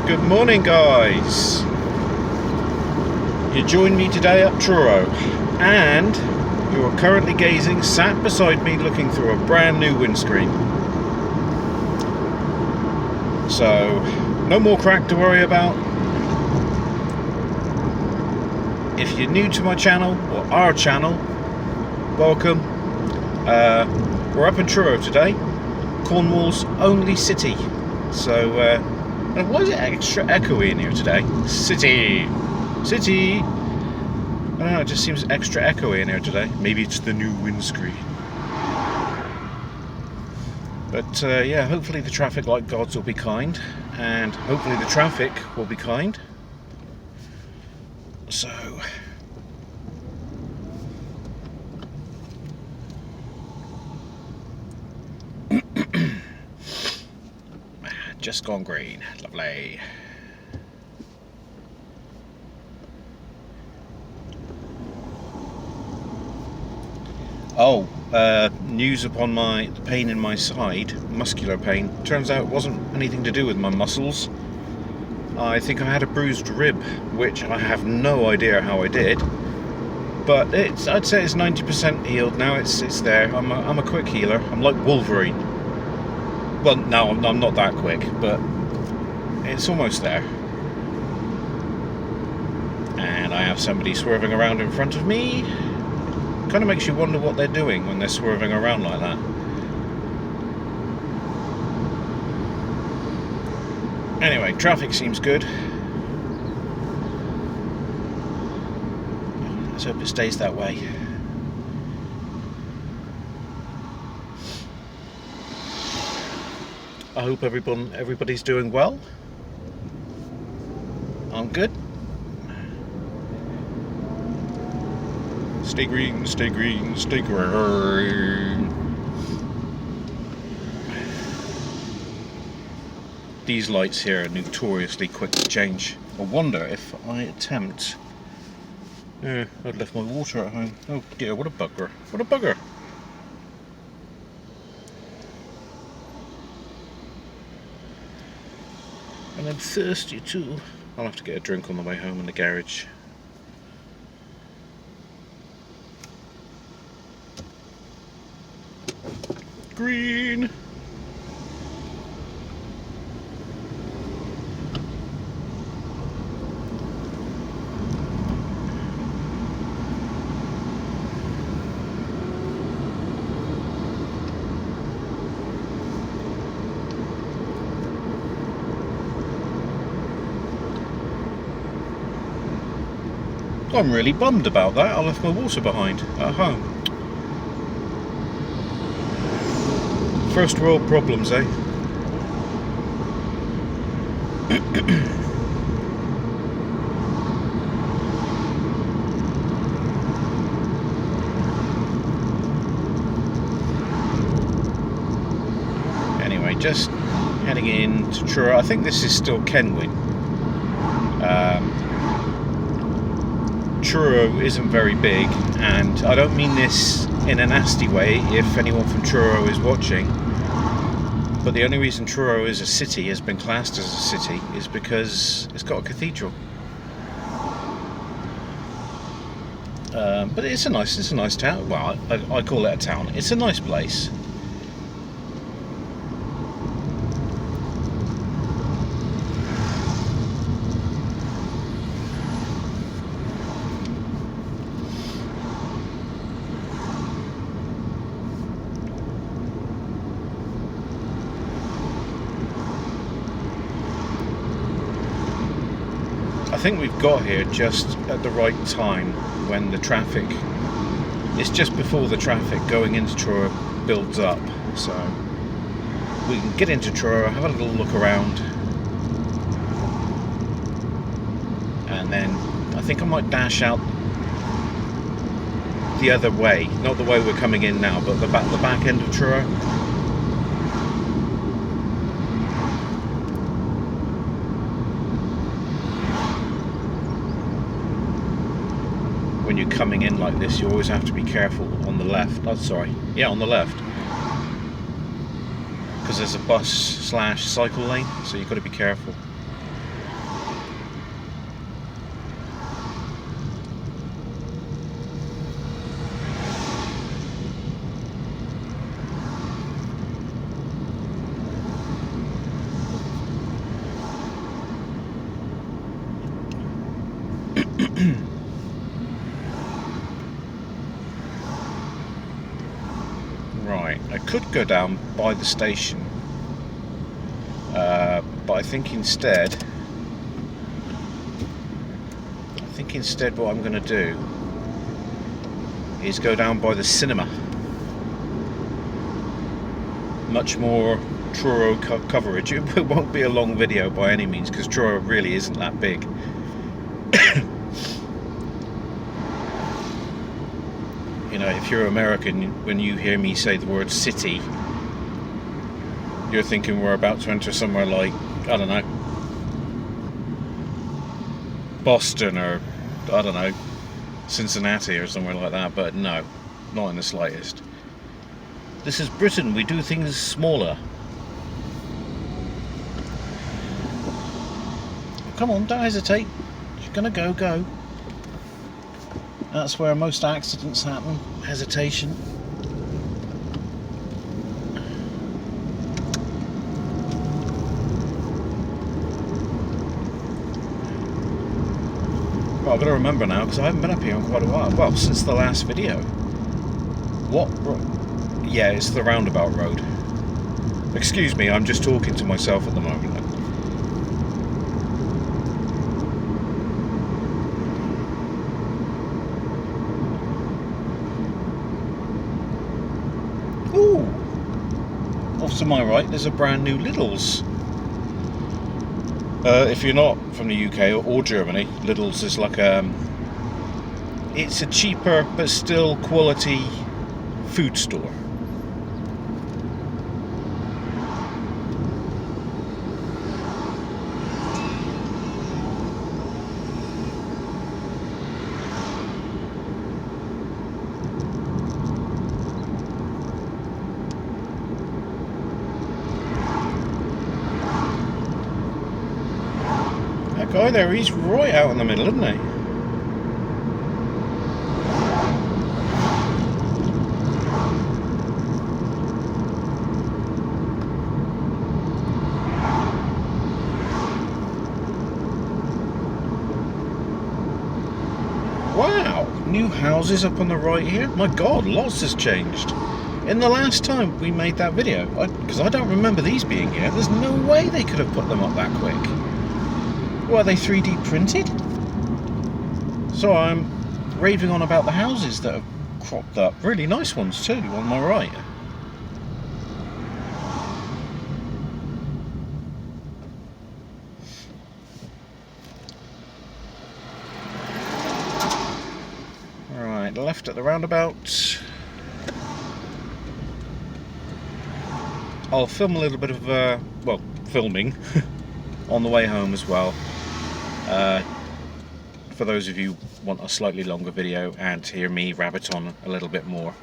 Good morning, guys. You joined me today at Truro, and you are currently sat beside me looking through a brand new windscreen. So, no more crack to worry about. If you're new to my channel, or our channel, welcome. We're up in Truro today, Cornwall's only city. So, why is it extra echoey in here today? City! I don't know, it just seems extra echoey in here today. Maybe it's the new windscreen. But yeah, hopefully the traffic light gods will be kind, and hopefully the traffic will be kind. So, just gone green, lovely. Oh, news upon the pain in my side, muscular pain. Turns out it wasn't anything to do with my muscles. I think I had a bruised rib, which I have no idea how I did. But I'd say it's 90% healed now. It's there. I'm a quick healer. I'm like Wolverine. Well, no, I'm not that quick, but it's almost there. And I have somebody swerving around in front of me. Kind of makes you wonder what they're doing when they're swerving around like that. Anyway, traffic seems good. Let's hope it stays that way. I hope everybody's doing well. I'm good. Stay green, stay green, stay green. These lights here are notoriously quick to change. I wonder if I attempt... I'd left my water at home. Oh dear, what a bugger. What a bugger. And I'm thirsty too. I'll have to get a drink on the way home in the garage. Green! I'm really bummed about that. I left my water behind at home. First world problems, eh? Anyway, just heading in to Truro. I think this is still Kenwyn. Truro isn't very big, and I don't mean this in a nasty way if anyone from Truro is watching, but the only reason Truro is a city, has been classed as a city, is because it's got a cathedral. But it's a nice town. Well, I call it a town. It's a nice place. I think we've got here just at the right time when the traffic, it's just before the traffic going into Truro builds up, so we can get into Truro, have a little look around, and then I think I might dash out the other way, not the way we're coming in now, but the back end of Truro. When you're coming in like this, you always have to be careful on the left. Oh, sorry. Yeah, on the left. Because there's a bus/cycle lane, so you've got to be careful. could go down by the station, but I think instead what I'm going to do is go down by the cinema. Much more Truro coverage. It won't be a long video by any means, because Truro really isn't that big. You know, if you're American, when you hear me say the word city, you're thinking we're about to enter somewhere like, I don't know, Boston, or I don't know, Cincinnati or somewhere like that, but no, not in the slightest. This is Britain, we do things smaller. Come on, don't hesitate. If you're gonna go, go. That's where most accidents happen, hesitation. Well, I've got to remember now, because I haven't been up here in quite a while. Well, since the last video. What? Yeah, it's the roundabout road. Excuse me, I'm just talking to myself at the moment. Ooh! Off to my right, there's a brand new Lidl's. If you're not from the UK or Germany, Lidl's is like it's a cheaper but still quality food store. That guy there, he's right out in the middle, isn't he? Wow, new houses up on the right here. My God, lots has changed. In the last time we made that video, because I don't remember these being here, there's no way they could have put them up that quick. What, are they 3D printed? So I'm raving on about the houses that have cropped up. Really nice ones too, on my right. Right, left at the roundabout. I'll film a little bit of, well, filming on the way home as well. For those of you who want a slightly longer video and to hear me rabbit on a little bit more.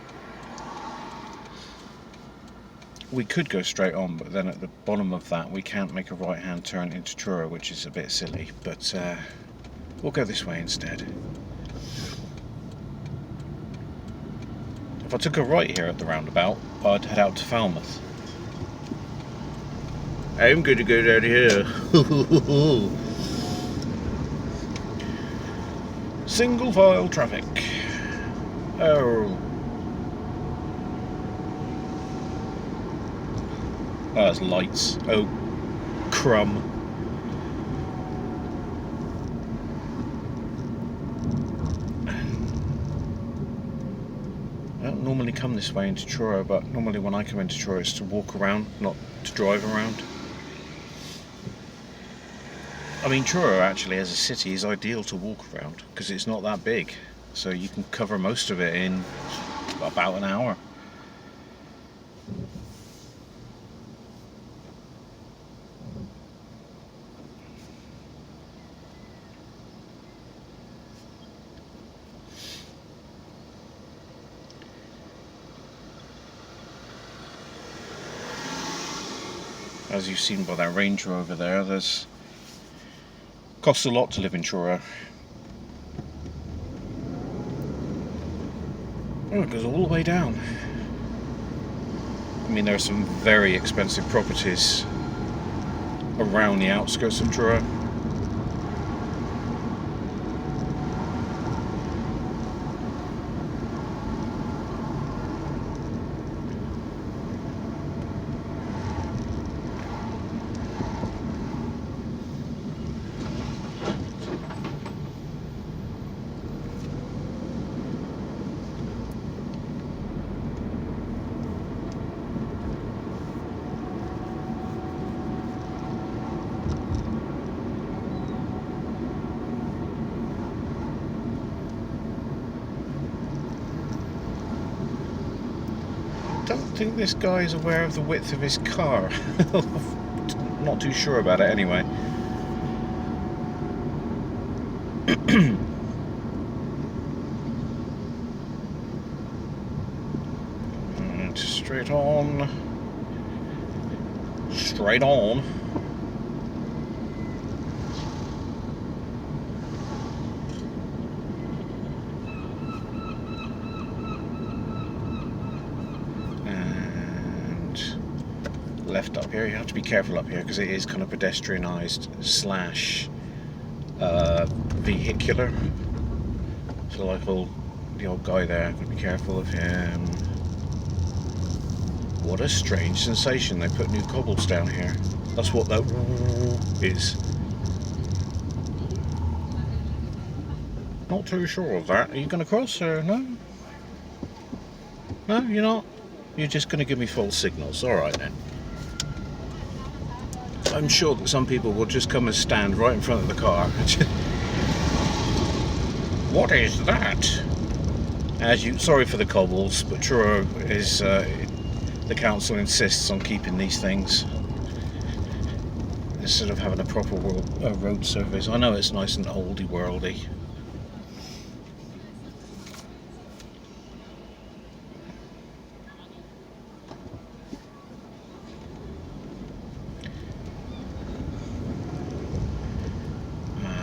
We could go straight on, but then at the bottom of that we can't make a right hand turn into Truro, which is a bit silly, but we'll go this way instead. If I took a right here at the roundabout, I'd head out to Falmouth. I'm going to go down here. Single file traffic. Oh. Oh, that's lights. Oh, crumb. I don't normally come this way into Truro, but normally when I come into Truro it's to walk around, not to drive around. I mean, Truro actually as a city is ideal to walk around because it's not that big, so you can cover most of it in about an hour. As you've seen by that Range Rover there, costs a lot to live in Truro. Oh, it goes all the way down. I mean, there are some very expensive properties around the outskirts of Truro. think this guy is aware of the width of his car. Not too sure about it anyway. And straight on. Straight on. Left up here. You have to be careful up here because it is kind of pedestrianised slash vehicular. So like the old guy there, got to be careful of him. What a strange sensation. They put new cobbles down here. That's what that is. Not too sure of that. Are you going to cross or no? No, you're not? You're just going to give me false signals. Alright then. I'm sure that some people will just come and stand right in front of the car. What is that? Sorry for the cobbles, but Truro is, the council insists on keeping these things instead of having a proper road surface. I know it's nice and oldie worldy.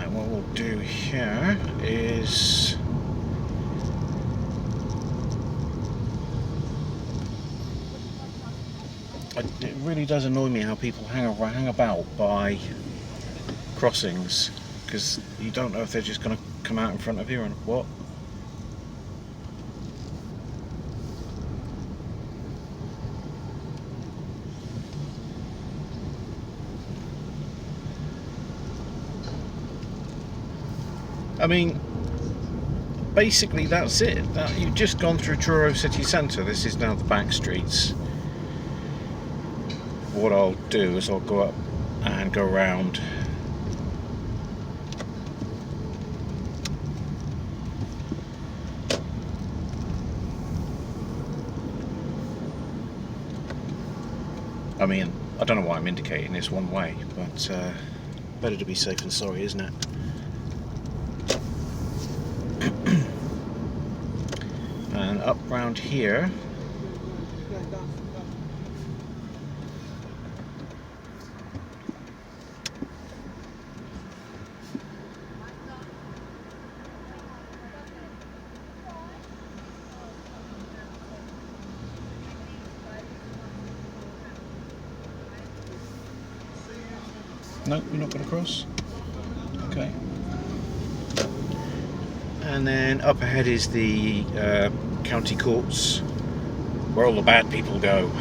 What we'll do here is it really does annoy me how people hang about by crossings, because you don't know if they're just going to come out in front of you or what. I mean, basically that's it. You've just gone through Truro city centre. This is now the back streets. What I'll do is I'll go up and go around. I mean, I don't know why I'm indicating this one way, but better to be safe than sorry, isn't it? And up round here. No, you're not going to cross? Okay. And then up ahead is the county courts, where all the bad people go.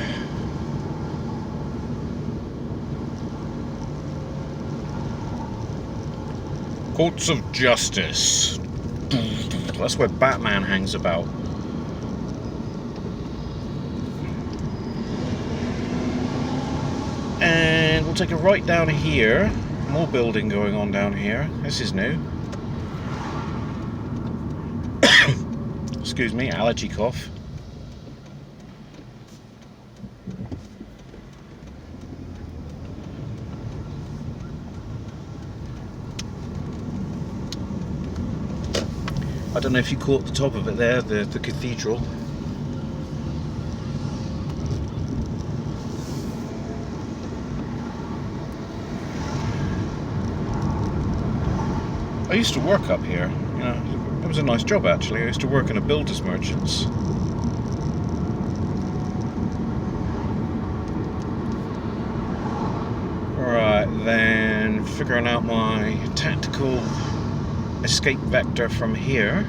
Courts of Justice. That's where Batman hangs about. And we'll take a right down here. More building going on down here. This is new. Excuse me, allergy cough. I don't know if you caught the top of it there, the cathedral. I used to work up here, you know, it was a nice job actually. I used to work in a builder's merchants. Right, then figuring out my tactical escape vector from here.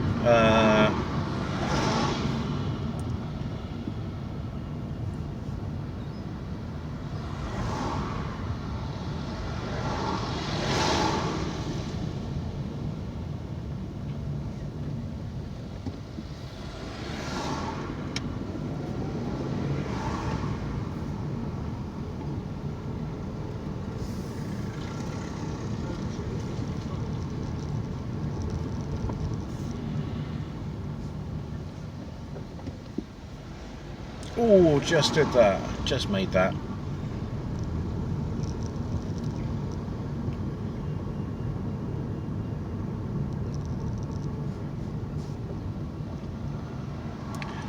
Oh, just did that. Just made that.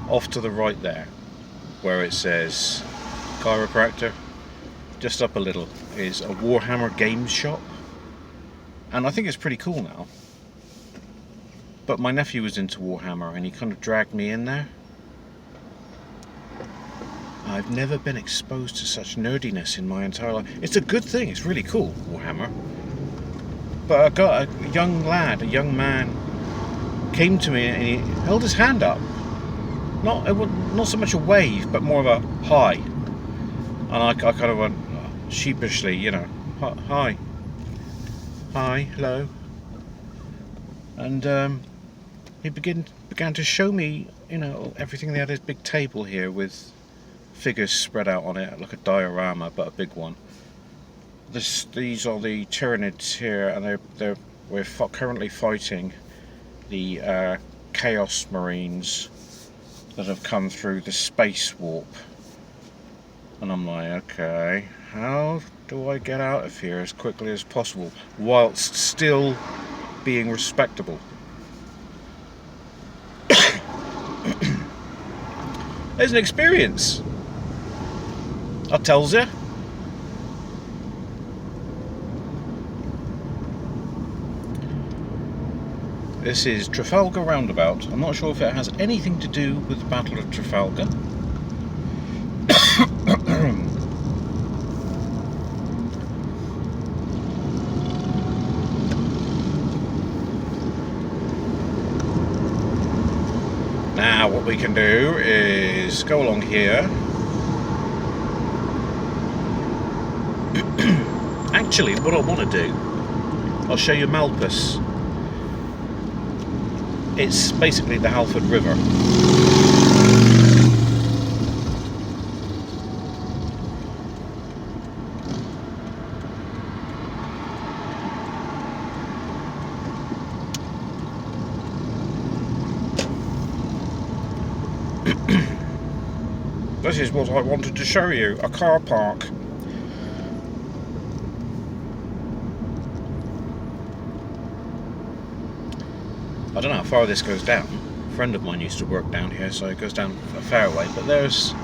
Off to the right there, where it says chiropractor, just up a little, is a Warhammer games shop. And I think it's pretty cool now. But my nephew was into Warhammer and he kind of dragged me in there. I've never been exposed to such nerdiness in my entire life. It's a good thing, it's really cool, Warhammer. But I got a young lad, a young man, came to me and he held his hand up. Not so much a wave, but more of a hi. And I kind of went sheepishly, you know, hi, hello. And he began to show me, you know, everything. They had this big table here with figures spread out on it, like a diorama, but a big one. These are the Tyranids here, and we're currently fighting the Chaos Marines that have come through the space warp. And I'm like, okay, how do I get out of here as quickly as possible whilst still being respectable? There's an experience, I tells you. This is Trafalgar Roundabout. I'm not sure if it has anything to do with the Battle of Trafalgar. Now what we can do is go along here. Actually, what I want to do, I'll show you Malpas. It's basically the Halford River. This is what I wanted to show you, a car park. I don't know how far this goes down. A friend of mine used to work down here, so it goes down a fair way. But there's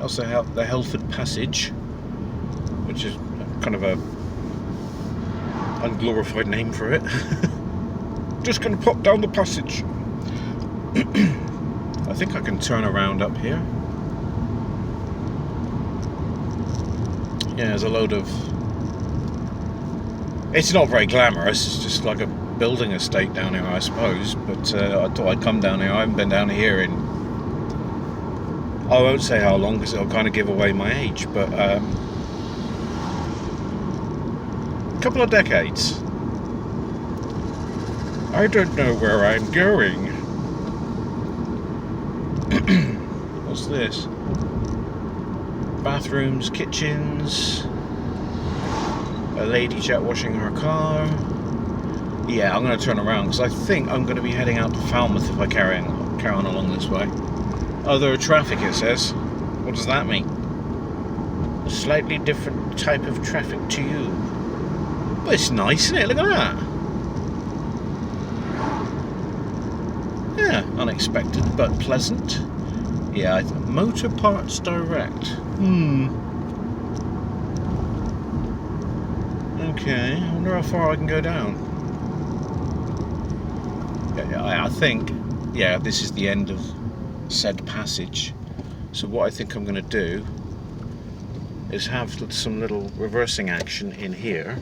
also the Helford Passage, which is kind of a unglorified name for it. Just gonna pop down the passage. I think I can turn around up here. Yeah, there's a load of... It's not very glamorous, it's just like a building estate down here, I suppose. But I thought I'd come down here. I haven't been down here in... I won't say how long, because it'll kind of give away my age, but a couple of decades. I don't know where I'm going. What's this? Bathrooms, kitchens, a lady jet washing her car. Yeah, I'm going to turn around because I think I'm going to be heading out to Falmouth if I carry on along this way. Other traffic, it says. What does that mean? A slightly different type of traffic to you. But it's nice, isn't it? Look at that. Yeah, unexpected but pleasant. Yeah, Motor Parts Direct. Okay, I wonder how far I can go down. I think, yeah, this is the end of said passage. So what I think I'm going to do is have some little reversing action in here.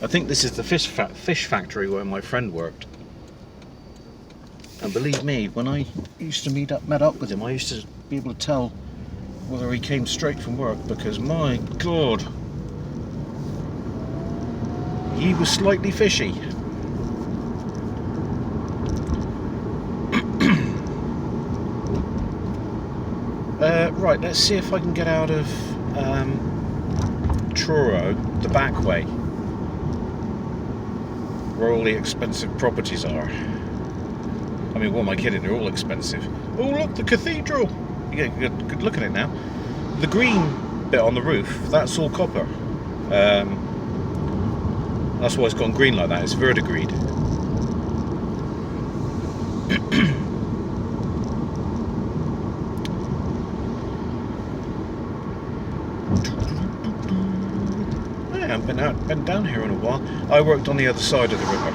I think this is the fish factory where my friend worked. And believe me, when I used to met up with him, I used to be able to tell whether he came straight from work, because my God, he was slightly fishy. Right, let's see if I can get out of Truro the back way, where all the expensive properties are. I mean, what am I kidding? They're all expensive. Oh, look, the cathedral! You get a good look at it now. The green bit on the roof, that's all copper. That's why it's gone green like that. It's verdigreed. I haven't been down here in a while. I worked on the other side of the river.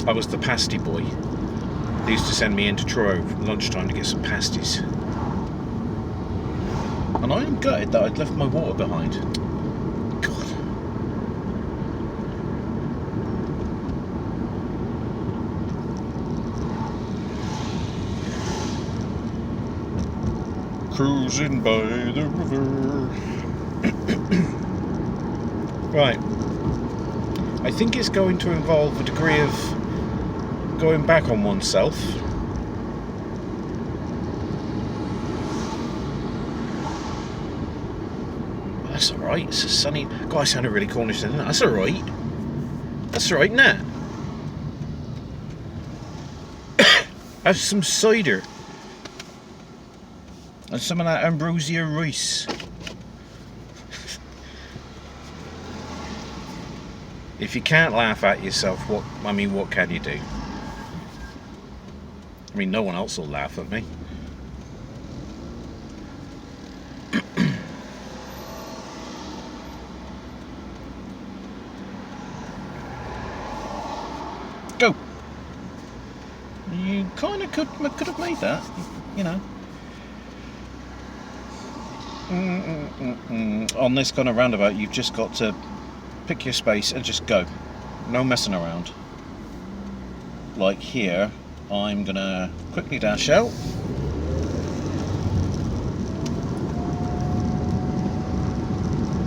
I was the pasty boy. They used to send me into Truro at lunchtime to get some pasties. And I am gutted that I'd left my water behind. God. Cruising by the river. Right. I think it's going to involve a degree of going back on oneself. That's alright, it's a sunny... God, I sounded really Cornish then, didn't I? That's alright. That's alright, Nat. Have some cider. And some of that ambrosia rice. If you can't laugh at yourself, what can you do? I mean, no one else will laugh at me. Go! You kind of could have made that, you know. On this kind of roundabout, you've just got to pick your space and just go. No messing around. Like here, I'm gonna quickly dash out.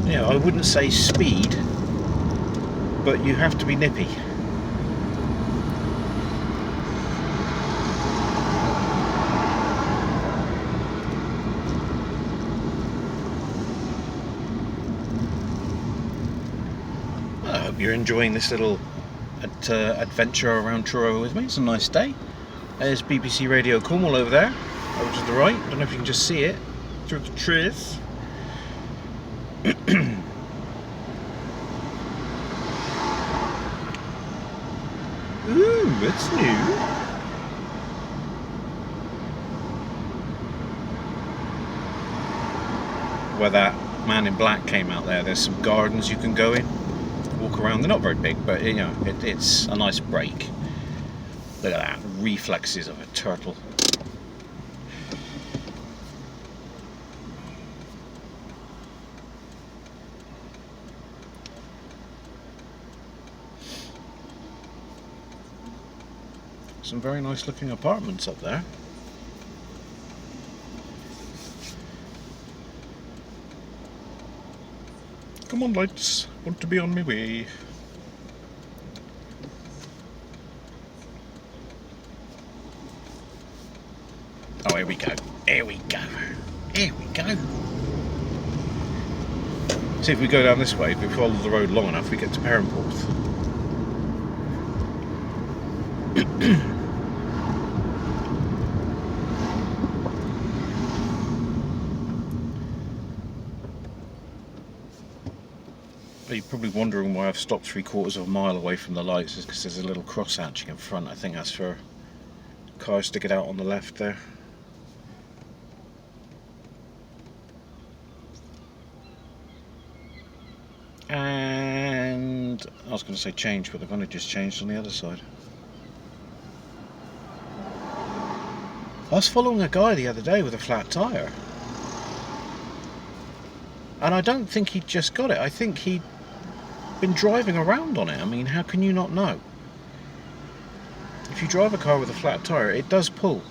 Yeah, I wouldn't say speed, but you have to be nippy. You're enjoying this little adventure around Truro with me. It's a nice day. There's BBC Radio Cornwall over there, over to the right. I don't know if you can just see it through the trees. Ooh, that's new. Where that man in black came out there's some gardens you can go in. Walk around. They're not very big, but you know, it's a nice break. Look at that, reflexes of a turtle. Some very nice looking apartments up there. Come on, lights, want to be on my way. Oh, here we go. Here we go. Here we go. See, if we go down this way, if we follow the road long enough, we get to Perranporth. You're probably wondering why I've stopped 3/4 of a mile away from the lights. Is because there's a little cross hatching in front. I think that's for cars to get out on the left there. And I was going to say change, but they've only just changed on the other side. I was following a guy the other day with a flat tyre. And I don't think he'd just got it. I think he'd been driving around on it. I mean, how can you not know? If you drive a car with a flat tyre, it does pull.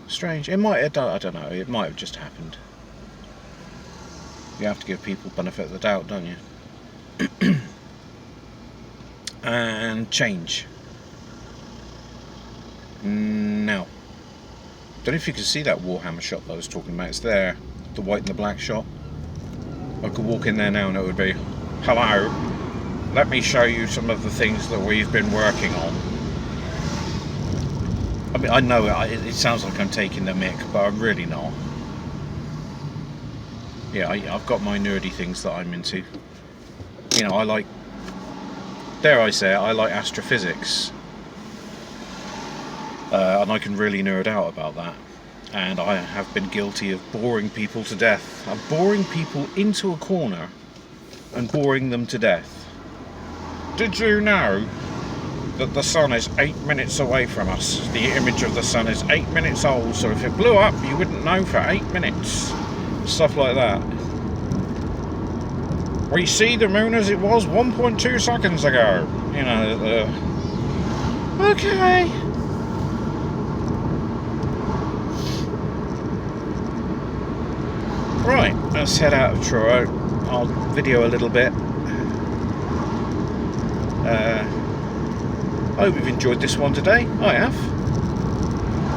Strange. It might have done, I don't know, it might have just happened. You have to give people benefit of the doubt, don't you? And change. Now. Don't know if you can see that Warhammer shop that I was talking about. It's there, the white and the black shop. I could walk in there now and it would be, hello, let me show you some of the things that we've been working on. mean, I know it sounds like I'm taking the mick, but I'm really not. Yeah, I've got my nerdy things that I'm into. You know, I like, dare I say it, I like astrophysics. And I can really nerd out about that. And I have been guilty of boring people to death. I'm boring people into a corner and boring them to death. Did you know that the sun is 8 minutes away from us? The image of the sun is 8 minutes old, so if it blew up, you wouldn't know for 8 minutes. Stuff like that. We see the moon as it was 1.2 seconds ago. You know, okay. Right, let's head out of Truro. I'll video a little bit. I hope you've enjoyed this one today. I have.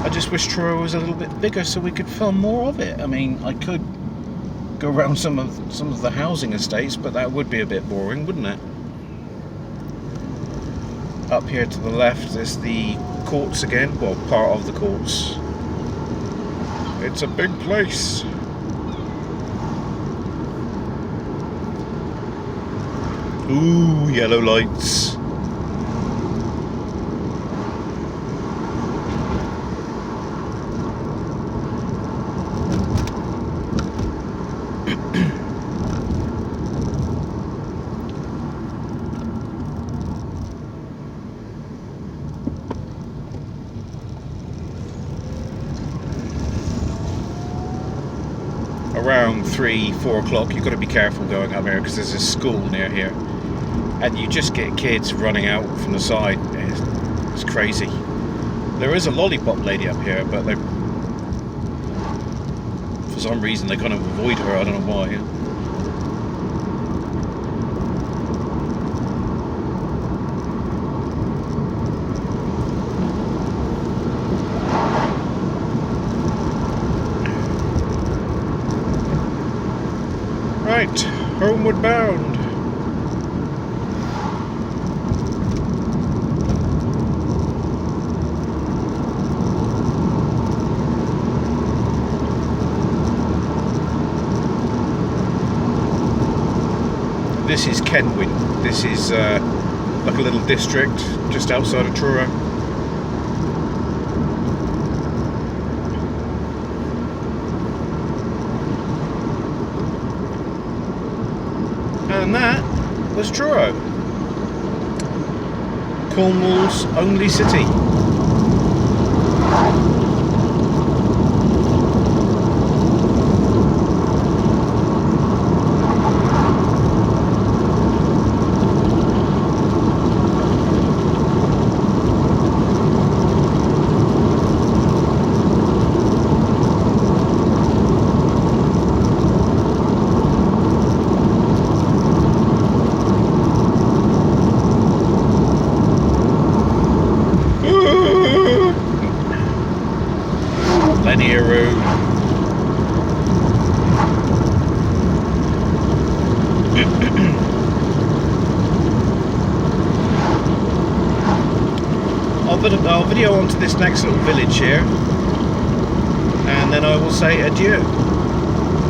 I just wish Truro was a little bit bigger so we could film more of it. I mean, I could go around some of the housing estates, but that would be a bit boring, wouldn't it? Up here to the left is the courts again, well, part of the courts. It's a big place. Ooh, yellow lights. Around 3-4 o'clock, you've got to be careful going up here because there's a school near here. And you just get kids running out from the side. It's crazy. There is a lollipop lady up here, but for some reason they kind of avoid her. I don't know why. Right, homeward bound. This is Kenwyn. This is like a little district just outside of Truro. And that was Truro, Cornwall's only city. Plenty of room. I'll video onto this next little village here, and then I will say adieu.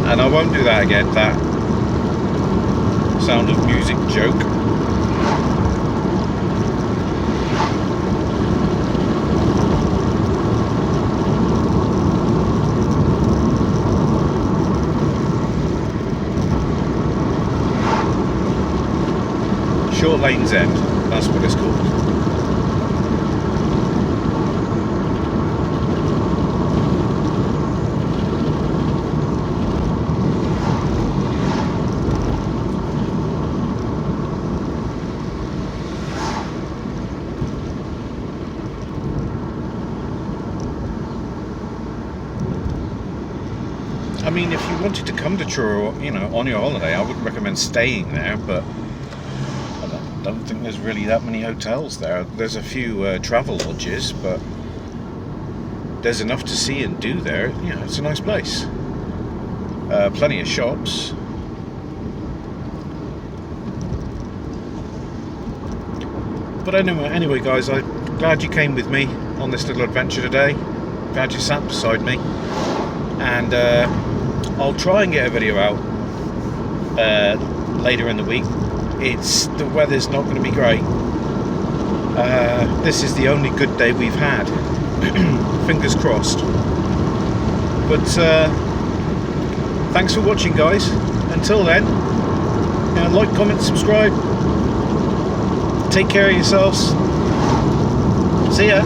And I won't do that again, that Sound of Music joke. Short Lane's End, that's what it's called. I mean, if you wanted to come to Truro, you know, on your holiday, I wouldn't recommend staying there, but I don't think there's really that many hotels there. There's a few travel lodges, but there's enough to see and do there. You know, it's a nice place. Plenty of shops. But anyway guys, I'm glad you came with me. on this little adventure today. Glad you sat beside me, and I'll try and get a video out later in the week. The weather's not going to be great. This is the only good day we've had. Fingers crossed. But thanks for watching, guys. Until then, like, comment, subscribe. Take care of yourselves. See ya.